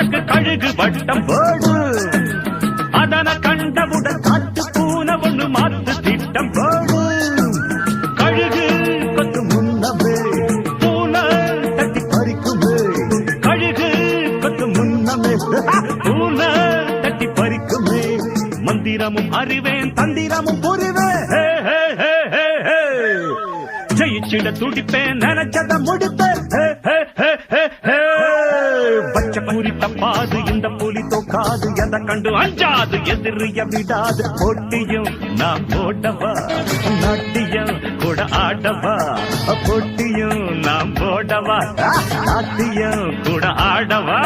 பட்டக்கு கழுகு வட்டம் போடு அதன கண்டவுடன் காட்டு பூனை ஒண்ணு மாத்து திட்டம் போடு கழுகு கொத்து முன்னமே பூனை தட்டி பறிக்குமே கழுகு கொத்து முன்னமே பூனை தட்டி பறிக்குமே மந்திரமும் அறிவேன் தந்திரமும் புரிவேன் ஜெயிச்சிட துடிப்பேன் நினைச்சத முடிப்பேன் பச்ச பூரி தப்பாது இந்த புலி தோக்காது எதை கண்டு அஞ்சாது எதிரிய விடாது போட்டியும் நாம் போடவா நாட்டியம் கூட ஆடவா போட்டியும் நாம் போடவா நாட்டியம் கூட ஆடவா